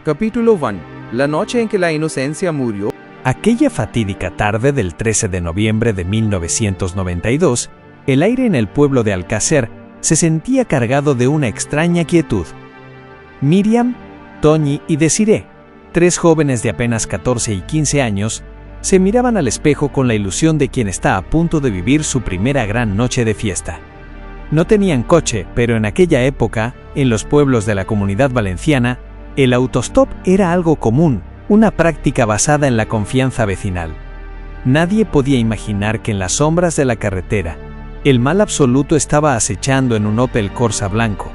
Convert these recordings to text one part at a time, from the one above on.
Capítulo 1. La noche en que la inocencia murió. Aquella fatídica tarde del 13 de noviembre de 1992, el aire en el pueblo de Alcácer se sentía cargado de una extraña quietud. Miriam, Toñi y Desiree, tres jóvenes de apenas 14 y 15 años, se miraban al espejo con la ilusión de quien está a punto de vivir su primera gran noche de fiesta. No tenían coche, pero en aquella época, en los pueblos de la Comunidad Valenciana, el autostop era algo común, una práctica basada en la confianza vecinal. Nadie podía imaginar que en las sombras de la carretera, el mal absoluto estaba acechando en un Opel Corsa blanco.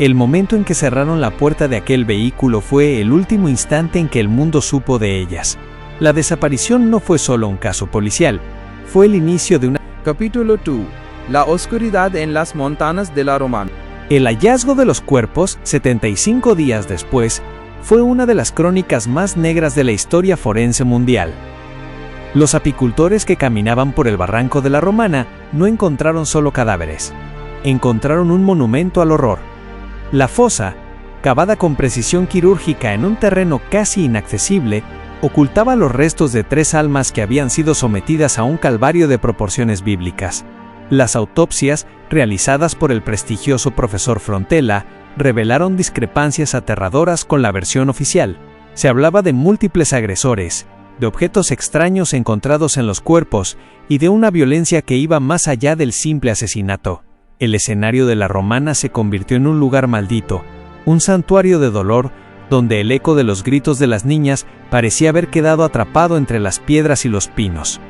El momento en que cerraron la puerta de aquel vehículo fue el último instante en que el mundo supo de ellas. La desaparición no fue solo un caso policial, fue el inicio de una... Capítulo 2. La oscuridad en las montañas de la Romana. El hallazgo de los cuerpos, 75 días después, fue una de las crónicas más negras de la historia forense mundial. Los apicultores que caminaban por el barranco de la Romana no encontraron solo cadáveres, encontraron un monumento al horror. La fosa, cavada con precisión quirúrgica en un terreno casi inaccesible, ocultaba los restos de tres almas que habían sido sometidas a un calvario de proporciones bíblicas. Las autopsias, realizadas por el prestigioso profesor Frontella, revelaron discrepancias aterradoras con la versión oficial. Se hablaba de múltiples agresores, de objetos extraños encontrados en los cuerpos y de una violencia que iba más allá del simple asesinato. El escenario de la Romana se convirtió en un lugar maldito, un santuario de dolor, donde el eco de los gritos de las niñas parecía haber quedado atrapado entre las piedras y los pinos.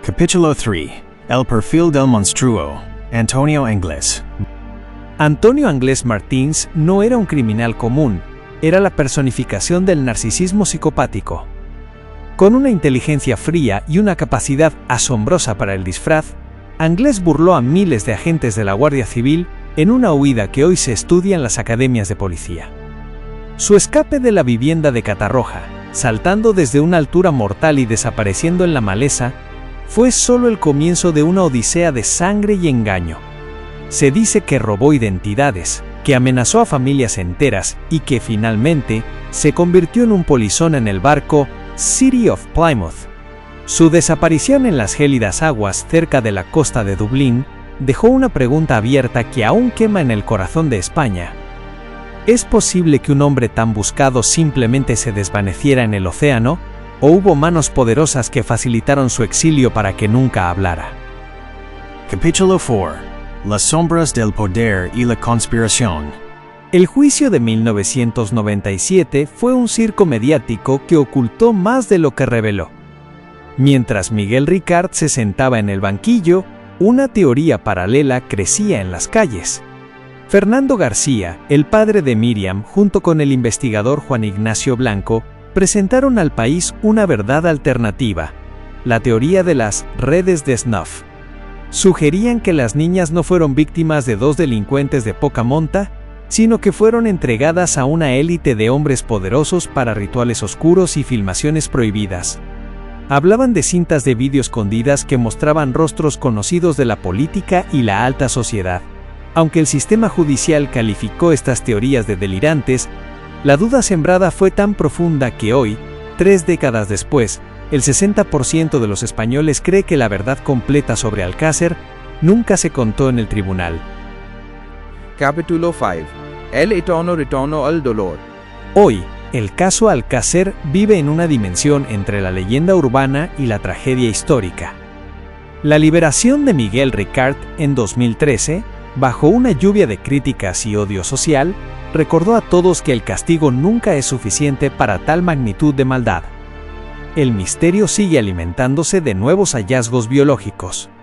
Capítulo 3. El perfil del monstruo. Antonio Anglés. Antonio Anglés Martins no era un criminal común, era la personificación del narcisismo psicopático. Con una inteligencia fría y una capacidad asombrosa para el disfraz, Anglés burló a miles de agentes de la Guardia Civil en una huida que hoy se estudia en las academias de policía. Su escape de la vivienda de Catarroja, saltando desde una altura mortal y desapareciendo en la maleza, fue solo el comienzo de una odisea de sangre y engaño. Se dice que robó identidades, que amenazó a familias enteras y que finalmente se convirtió en un polizón en el barco City of Plymouth. Su desaparición en las gélidas aguas cerca de la costa de Dublín dejó una pregunta abierta que aún quema en el corazón de España. ¿Es posible que un hombre tan buscado simplemente se desvaneciera en el océano? ¿O hubo manos poderosas que facilitaron su exilio para que nunca hablara? Capítulo 4. Las sombras del poder y la conspiración. El juicio de 1997 fue un circo mediático que ocultó más de lo que reveló. Mientras Miguel Ricard se sentaba en el banquillo, una teoría paralela crecía en las calles. Fernando García, el padre de Miriam, junto con el investigador Juan Ignacio Blanco, presentaron al país una verdad alternativa, la teoría de las redes de snuff. Sugerían que las niñas no fueron víctimas de dos delincuentes de poca monta, sino que fueron entregadas a una élite de hombres poderosos para rituales oscuros y filmaciones prohibidas. Hablaban de cintas de vídeo escondidas que mostraban rostros conocidos de la política y la alta sociedad. Aunque el sistema judicial calificó estas teorías de delirantes, la duda sembrada fue tan profunda que hoy, 3 décadas después, el 60% de los españoles cree que la verdad completa sobre Alcácer nunca se contó en el tribunal. Capítulo 5. El eterno retorno al dolor. Hoy, el caso Alcácer vive en una dimensión entre la leyenda urbana y la tragedia histórica. La liberación de Miguel Ricard en 2013, bajo una lluvia de críticas y odio social, recordó a todos que el castigo nunca es suficiente para tal magnitud de maldad. El misterio sigue alimentándose de nuevos hallazgos biológicos.